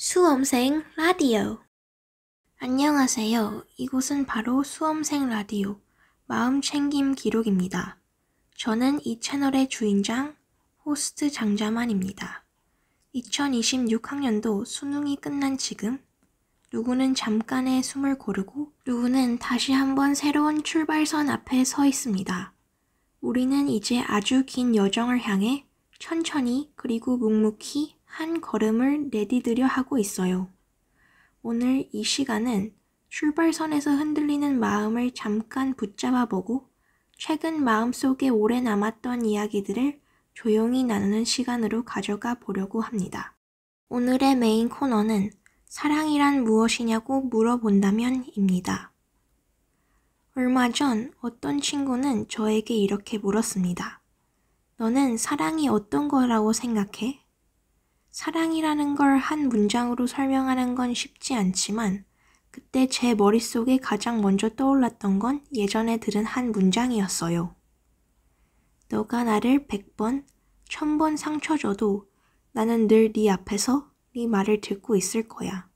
수험생 라디오. 안녕하세요. 이곳은 바로 수험생 라디오 마음챙김 기록입니다. 저는 이 채널의 주인장, 호스트 장자만입니다. 2026학년도 수능이 끝난 지금 누구는 잠깐의 숨을 고르고 누구는 다시 한번 새로운 출발선 앞에 서 있습니다. 우리는 이제 아주 긴 여정을 향해 천천히 그리고 묵묵히 한 걸음을 내디디려 하고 있어요. 오늘 이 시간은 출발선에서 흔들리는 마음을 잠깐 붙잡아보고 최근 마음속에 오래 남았던 이야기들을 조용히 나누는 시간으로 가져가 보려고 합니다. 오늘의 메인 코너는 사랑이란 무엇이냐고 물어본다면입니다. 얼마 전 어떤 친구는 저에게 이렇게 물었습니다. 너는 사랑이 어떤 거라고 생각해? 사랑이라는 걸 한 문장으로 설명하는 건 쉽지 않지만 그때 제 머릿속에 가장 먼저 떠올랐던 건 예전에 들은 한 문장이었어요. 너가 나를 100번, 1000번 상처 줘도 나는 늘 네 앞에서 네 말을 듣고 있을 거야.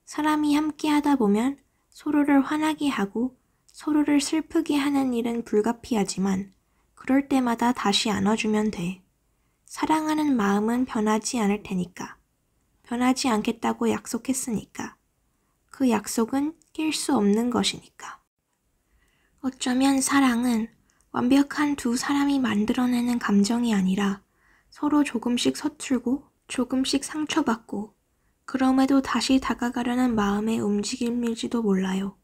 사람이 함께 하다 보면 서로를 화나게 하고 서로를 슬프게 하는 일은 불가피하지만 그럴 때마다 다시 안아주면 돼. 사랑하는 마음은 변하지 않을 테니까. 변하지 않겠다고 약속했으니까. 그 약속은 깰 수 없는 것이니까. 어쩌면 사랑은 완벽한 두 사람이 만들어내는 감정이 아니라 서로 조금씩 서툴고 조금씩 상처받고 그럼에도 다시 다가가려는 마음의 움직임일지도 몰라요.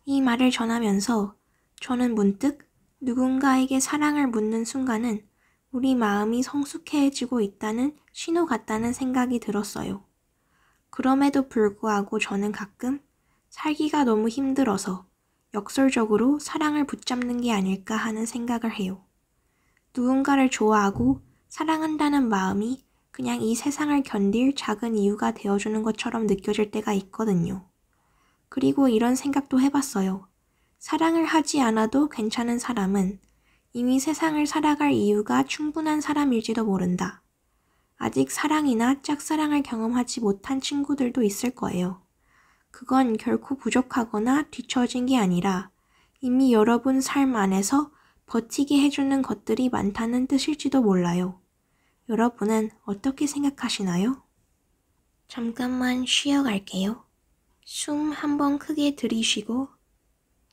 이 말을 전하면서 저는 문득 누군가에게 사랑을 묻는 순간은 우리 마음이 성숙해지고 있다는 신호 같다는 생각이 들었어요. 그럼에도 불구하고 저는 가끔 살기가 너무 힘들어서 역설적으로 사랑을 붙잡는 게 아닐까 하는 생각을 해요. 누군가를 좋아하고 사랑한다는 마음이 그냥 이 세상을 견딜 작은 이유가 되어주는 것처럼 느껴질 때가 있거든요. 그리고 이런 생각도 해봤어요. 사랑을 하지 않아도 괜찮은 사람은 이미 세상을 살아갈 이유가 충분한 사람일지도 모른다. 아직 사랑이나 짝사랑을 경험하지 못한 친구들도 있을 거예요. 그건 결코 부족하거나 뒤처진 게 아니라 이미 여러분 삶 안에서 버티게 해주는 것들이 많다는 뜻일지도 몰라요. 여러분은 어떻게 생각하시나요? 잠깐만 쉬어갈게요. 숨 한번 크게 들이쉬고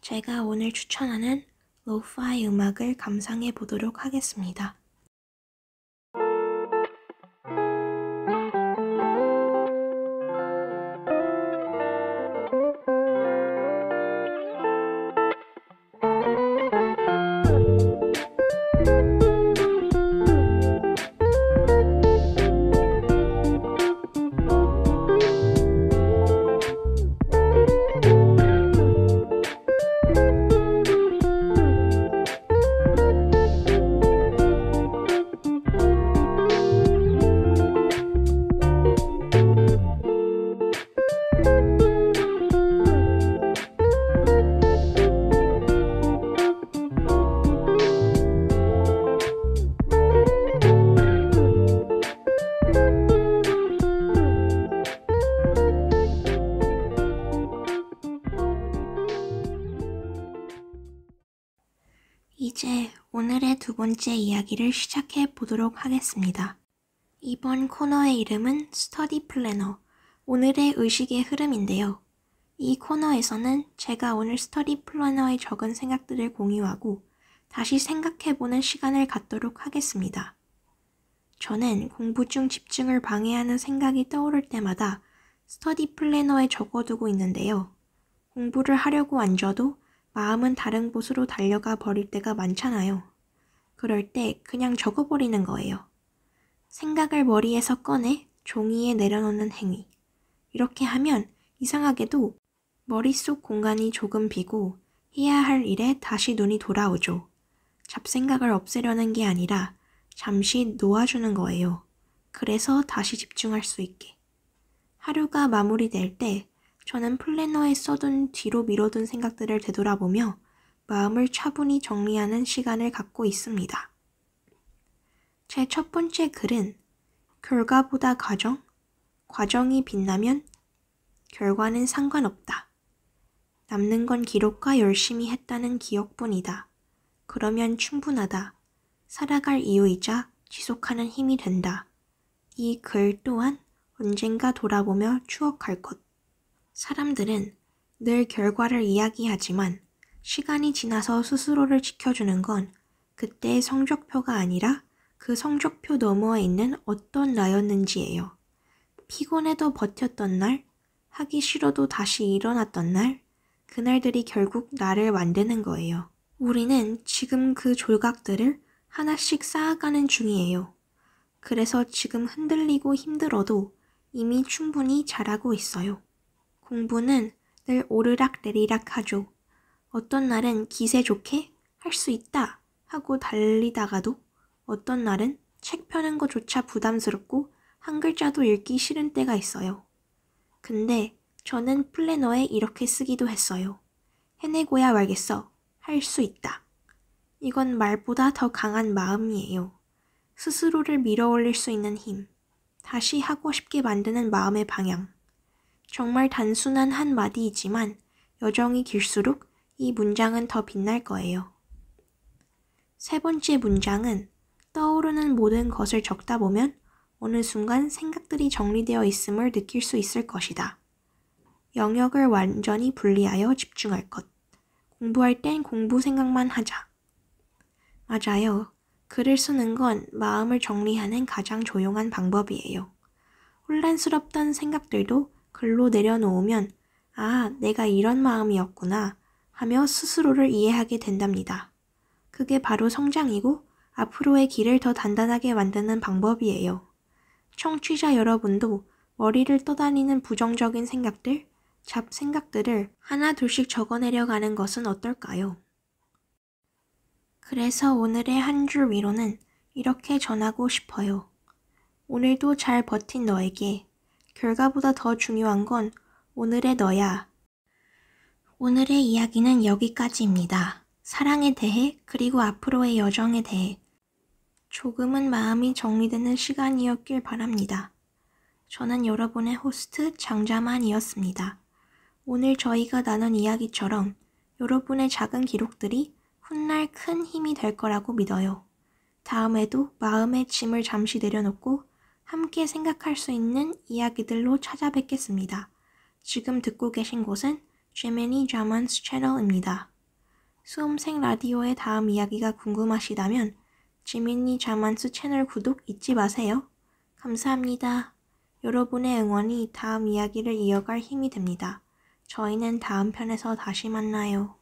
제가 오늘 추천하는 로파이 음악을 감상해 보도록 하겠습니다. 이제 오늘의 두 번째 이야기를 시작해 보도록 하겠습니다. 이번 코너의 이름은 스터디 플래너, 오늘의 의식의 흐름인데요. 이 코너에서는 제가 오늘 스터디 플래너에 적은 생각들을 공유하고 다시 생각해보는 시간을 갖도록 하겠습니다. 저는 공부 중 집중을 방해하는 생각이 떠오를 때마다 스터디 플래너에 적어두고 있는데요. 공부를 하려고 앉아도 마음은 다른 곳으로 달려가 버릴 때가 많잖아요. 그럴 때 그냥 적어버리는 거예요. 생각을 머리에서 꺼내 종이에 내려놓는 행위. 이렇게 하면 이상하게도 머릿속 공간이 조금 비고 해야 할 일에 다시 눈이 돌아오죠. 잡생각을 없애려는 게 아니라 잠시 놓아주는 거예요. 그래서 다시 집중할 수 있게. 하루가 마무리될 때 저는 플래너에 써둔 뒤로 미뤄둔 생각들을 되돌아보며 마음을 차분히 정리하는 시간을 갖고 있습니다. 제 첫 번째 글은 결과보다 과정, 과정이 빛나면 결과는 상관없다. 남는 건 기록과 열심히 했다는 기억뿐이다. 그러면 충분하다. 살아갈 이유이자 지속하는 힘이 된다. 이 글 또한 언젠가 돌아보며 추억할 것. 사람들은 늘 결과를 이야기하지만 시간이 지나서 스스로를 지켜주는 건 그때의 성적표가 아니라 그 성적표 너머에 있는 어떤 나였는지예요. 피곤해도 버텼던 날, 하기 싫어도 다시 일어났던 날, 그날들이 결국 나를 만드는 거예요. 우리는 지금 그 조각들을 하나씩 쌓아가는 중이에요. 그래서 지금 흔들리고 힘들어도 이미 충분히 잘하고 있어요. 공부는 늘 오르락내리락 하죠. 어떤 날은 기세 좋게 할 수 있다 하고 달리다가도 어떤 날은 책 펴는 것조차 부담스럽고 한 글자도 읽기 싫은 때가 있어요. 근데 저는 플래너에 이렇게 쓰기도 했어요. 해내고야 말겠어. 할 수 있다. 이건 말보다 더 강한 마음이에요. 스스로를 밀어올릴 수 있는 힘. 다시 하고 싶게 만드는 마음의 방향. 정말 단순한 한 마디이지만 여정이 길수록 이 문장은 더 빛날 거예요. 세 번째 문장은 떠오르는 모든 것을 적다 보면 어느 순간 생각들이 정리되어 있음을 느낄 수 있을 것이다. 영역을 완전히 분리하여 집중할 것. 공부할 땐 공부 생각만 하자. 맞아요. 글을 쓰는 건 마음을 정리하는 가장 조용한 방법이에요. 혼란스럽던 생각들도 글로 내려놓으면 아, 내가 이런 마음이었구나 하며 스스로를 이해하게 된답니다. 그게 바로 성장이고 앞으로의 길을 더 단단하게 만드는 방법이에요. 청취자 여러분도 머리를 떠다니는 부정적인 생각들, 잡생각들을 하나 둘씩 적어내려가는 것은 어떨까요? 그래서 오늘의 한 줄 위로는 이렇게 전하고 싶어요. 오늘도 잘 버틴 너에게 결과보다 더 중요한 건 오늘의 너야. 오늘의 이야기는 여기까지입니다. 사랑에 대해 그리고 앞으로의 여정에 대해 조금은 마음이 정리되는 시간이었길 바랍니다. 저는 여러분의 호스트 장자만이었습니다. 오늘 저희가 나눈 이야기처럼 여러분의 작은 기록들이 훗날 큰 힘이 될 거라고 믿어요. 다음에도 마음의 짐을 잠시 내려놓고 함께 생각할 수 있는 이야기들로 찾아뵙겠습니다. 지금 듣고 계신 곳은 제미니 자만스 채널입니다. 수험생 라디오의 다음 이야기가 궁금하시다면 제미니 자만스 채널 구독 잊지 마세요. 감사합니다. 여러분의 응원이 다음 이야기를 이어갈 힘이 됩니다. 저희는 다음 편에서 다시 만나요.